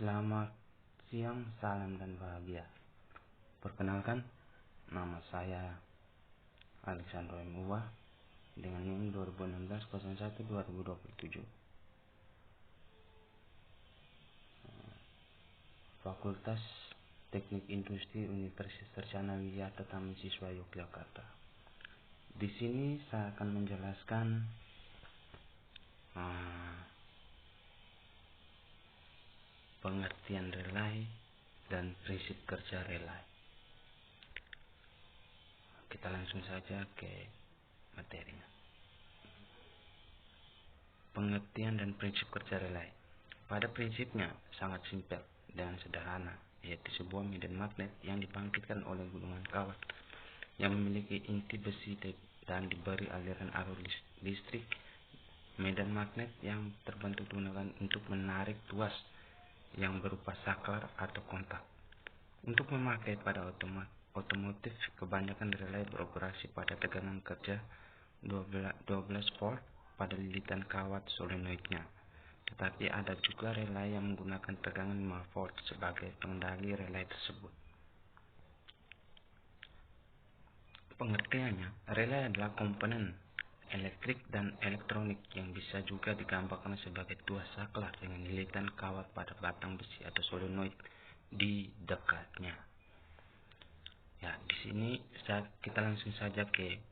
Selamat siang, salam dan bahagia. Perkenalkan, nama saya Alexandro M. Uwa dengan NIM 2016-01-2027. Fakultas Teknik Industri Universitas Tercana Wiyata Taman Siswa Yogyakarta. Di sini saya akan menjelaskan pengertian relay dan prinsip kerja relay. Kita langsung saja ke materinya. Pengertian dan prinsip kerja relay. Pada prinsipnya sangat simpel dan sederhana, yaitu sebuah medan magnet yang dibangkitkan oleh gulungan kawat yang memiliki inti besi dan diberi aliran arus listrik. Medan magnet yang terbentuk digunakan untuk menarik tuas yang berupa saklar atau kontak. Untuk memakai pada otomotif, kebanyakan relay beroperasi pada tegangan kerja 12 volt pada lilitan kawat solenoidnya. Tetapi ada juga relay yang menggunakan tegangan 5 volt sebagai pengendali relay tersebut. Pengertiannya, relay adalah komponen elektrik dan elektronik yang bisa juga digambarkan sebagai tuas saklar dengan lilitan kawat pada batang besi atau solenoid di dekatnya. Ya, di sini kita langsung saja ke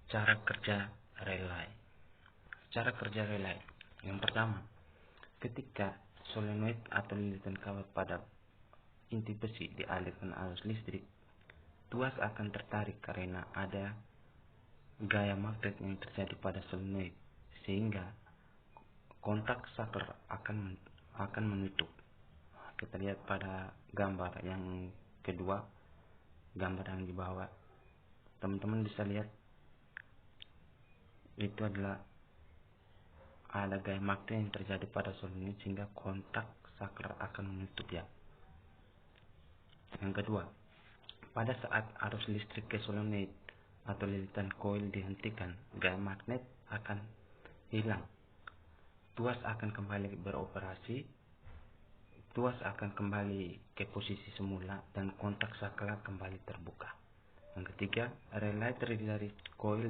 cara kerja relay. Cara kerja relay. Yang pertama, ketika solenoid atau lilitan kawat pada inti besi dialirkan arus listrik, tuas akan tertarik karena ada gaya magnet yang terjadi pada solenoid, sehingga kontak saklar akan menutup. Kita lihat pada gambar yang kedua, gambar yang di bawah. Teman-teman bisa lihat itu adalah ada gaya magnet yang terjadi pada solenoid sehingga kontak saklar akan menutup ya. Yang kedua, pada saat arus listrik ke solenoid atau lilitan koil dihentikan, gaya magnet akan hilang. Tuas akan kembali beroperasi. Tuas akan kembali ke posisi semula dan kontak saklar kembali terbuka. Yang ketiga, relay terdiri dari koil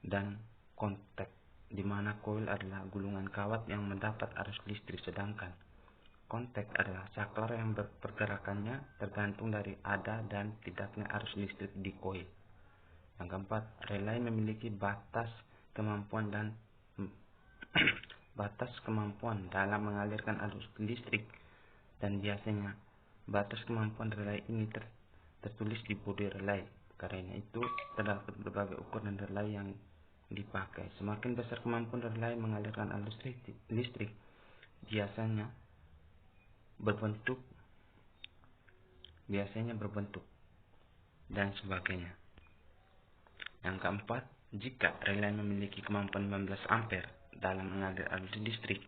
dan kontak, di mana koil adalah gulungan kawat yang mendapat arus listrik, sedangkan kontak adalah saklar yang pergerakannya tergantung dari ada dan tidaknya arus listrik di koil. Yang keempat, relay memiliki batas kemampuan dalam mengalirkan arus listrik, dan biasanya batas kemampuan relay ini tertulis di bodi relay. Karena itu terdapat berbagai ukuran relay yang dipakai. Semakin besar kemampuan relay mengalirkan arus listrik, biasanya berbentuk dan sebagainya. Yang keempat, jika relay memiliki kemampuan 15 ampere dalam mengalir arus listrik,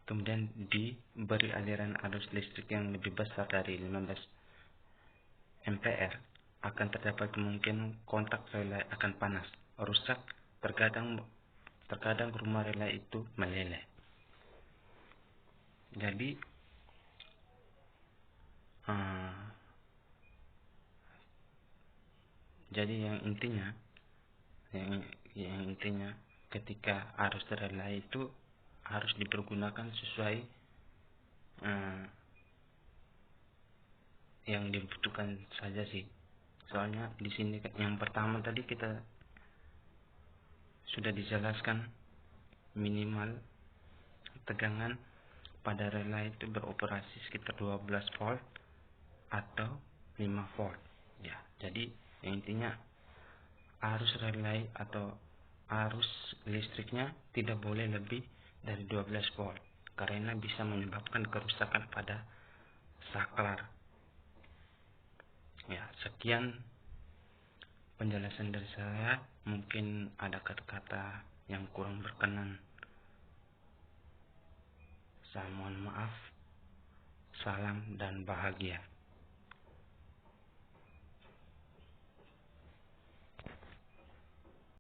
kemudian diberi aliran arus listrik yang lebih besar dari 15 ampere, akan terdapat kemungkinan kontak relay akan panas, rusak, terkadang rumah relay itu meleleh. Jadi yang intinya ketika arus relay itu harus dipergunakan sesuai yang dibutuhkan saja sih. Soalnya di sini yang pertama tadi kita sudah dijelaskan minimal tegangan pada relay itu beroperasi sekitar 12 volt atau 5 volt. Ya, jadi intinya arus relay atau arus listriknya tidak boleh lebih dari 12 volt karena bisa menyebabkan kerusakan pada saklar. Ya, sekian penjelasan dari saya. Mungkin ada kata-kata yang kurang berkenan. Saya mohon maaf. Salam dan bahagia.